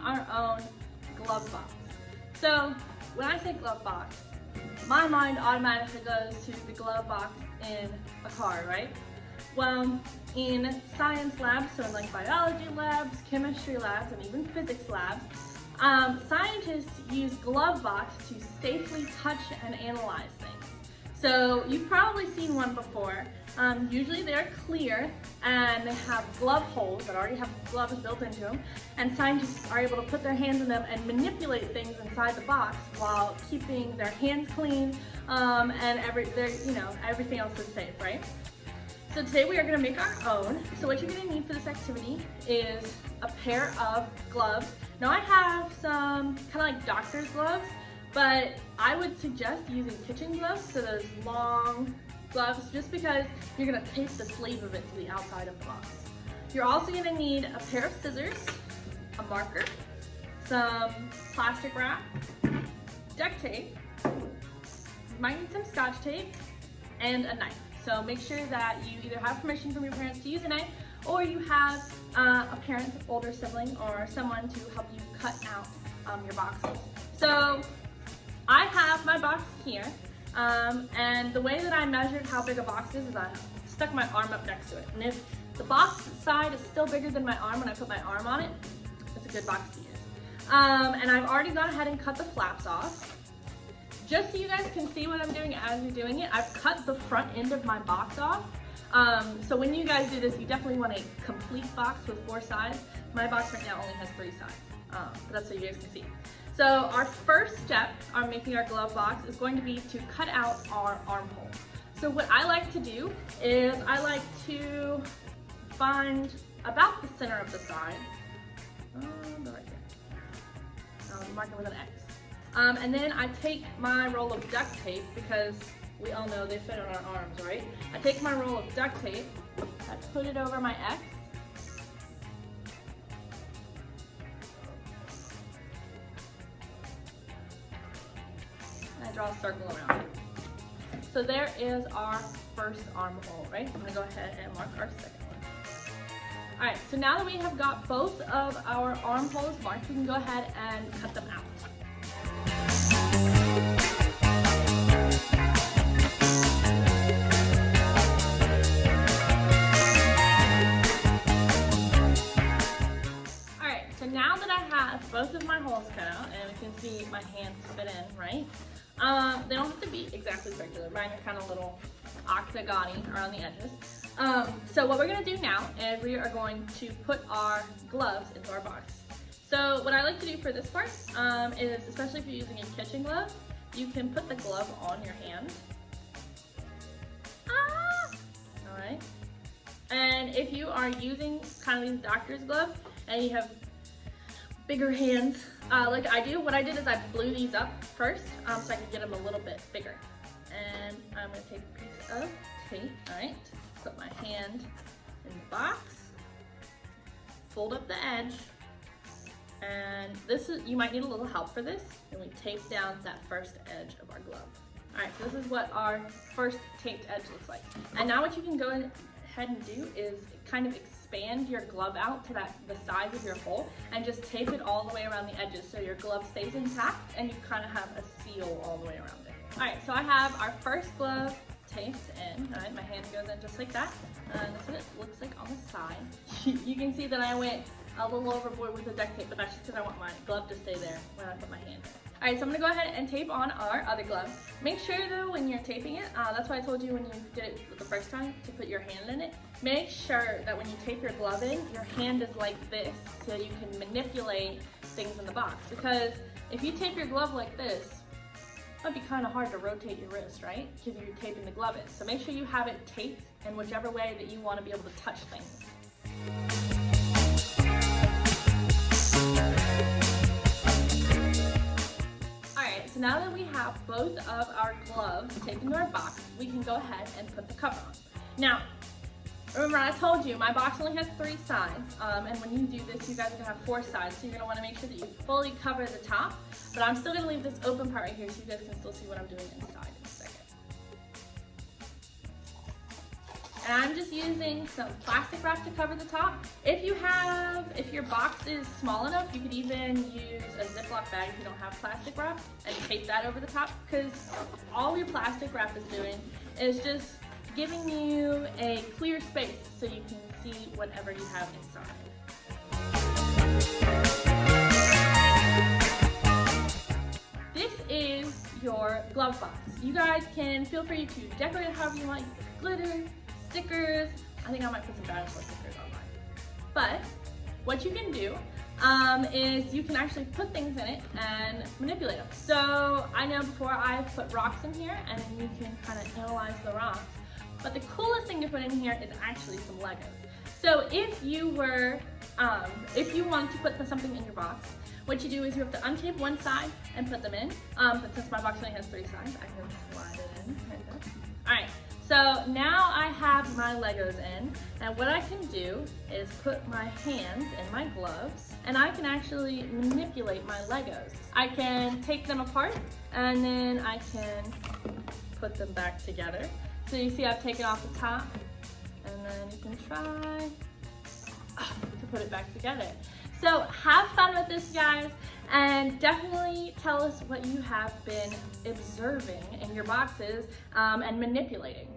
our own glove box. So when I say glove box, my mind automatically goes to the glove box in a car, right? Well, in science labs, so in like biology labs, chemistry labs, and even physics labs, scientists use glove box to safely touch and analyze things. So you've probably seen one before. Usually they're clear and they have glove holes that already have gloves built into them, and scientists are able to put their hands in them and manipulate things inside the box while keeping their hands clean and everything else is safe, right? So today we are going to make our own. So what you're going to need for this activity is a pair of gloves. Now I have some kind of like doctor's gloves, but I would suggest using kitchen gloves, so those long gloves, just because you're going to tape the sleeve of it to the outside of the box. You're also going to need a pair of scissors, a marker, some plastic wrap, duct tape, you might need some scotch tape, and a knife. So make sure that you either have permission from your parents to use a knife, or you have a parent, older sibling, or someone to help you cut out your boxes. So I have my box here, and the way that I measured how big a box is I stuck my arm up next to it. And if the box side is still bigger than my arm when I put my arm on it, it's a good box to use. And I've already gone ahead and cut the flaps off. Just so you guys can see what I'm doing as you're doing it, I've cut the front end of my box off. So when you guys do this, you definitely want a complete box with 4 sides. My box right now only has 3 sides, but that's so you guys can see. So our first step on making our glove box is going to be to cut out our armhole. So what I like to do is I like to find about the center of the side, right here. I'll mark it with an X. And then I take my roll of duct tape, because we all know they fit on our arms, right? I take my roll of duct tape, I put it over my X, and I draw a circle around it. So there is our first armhole, right? I'm gonna go ahead and mark our second one. All right, so now that we have got both of our armholes marked, we can go ahead and cut them out. Now that I have both of my holes cut out, and we can see my hands fit in, right? They don't have to be exactly circular. Mine are kind of little octagon-y around the edges. So what we're gonna do now is we are going to put our gloves into our box. So what I like to do for this part is, especially if you're using a kitchen glove, you can put the glove on your hand. All right. And if you are using kind of these doctor's gloves and you have bigger hands, like I do, what I did is I blew these up first so I could get them a little bit bigger. And I'm gonna take a piece of tape, all right, put my hand in the box, fold up the edge, and this is, you might need a little help for this, and we tape down that first edge of our glove. All right, so this is what our first taped edge looks like. And now what you can go ahead and do is kind of expand your glove out to the size of your hole and just tape it all the way around the edges so your glove stays intact and you kind of have a seal all the way around it. All right, so I have our first glove taped in. All right, my hand goes in just like that. And that's what it looks like on the side. You can see that I went a little overboard with the duct tape, but that's just because I want my glove to stay there when I put my hand in. All right, so I'm gonna go ahead and tape on our other glove. Make sure though, when you're taping it, that's why I told you when you did it the first time to put your hand in it. Make sure that when you tape your glove in, your hand is like this so you can manipulate things in the box. Because if you tape your glove like this, it might be kind of hard to rotate your wrist, right? Because you're taping the glove in. So make sure you have it taped in whichever way that you want to be able to touch things. So now that we have both of our gloves taped into our box, we can go ahead and put the cover on. Now, remember I told you my box only has 3 sides, and when you do this, you guys are gonna have 4 sides, so you're gonna wanna make sure that you fully cover the top, but I'm still gonna leave this open part right here so you guys can still see what I'm doing inside in a second. and I'm just using some plastic wrap to cover the top. If your box is small enough, you could even use a Ziploc bag if you don't have plastic wrap and tape that over the top, because all your plastic wrap is doing is just giving you a clear space so you can see whatever you have inside. This is your glove box. You guys can feel free to decorate it however you want. Glitter, stickers. I think I might put some dinosaur stickers on mine. But what you can do is you can actually put things in it and manipulate them. So I know before I've put rocks in here, and then you can kind of analyze the rocks. But the coolest thing to put in here is actually some Legos. So if you want to put something in your box, what you do is you have to untape one side and put them in. But since my box only has 3 sides, I can slide it in right there. All right, so now I have my Legos in, and what I can do is put my hands in my gloves, and I can actually manipulate my Legos. I can take them apart, and then I can put them back together. So you see I've taken off the top, and then you can try to put it back together. So have fun with this, guys, and definitely tell us what you have been observing in your boxes and manipulating.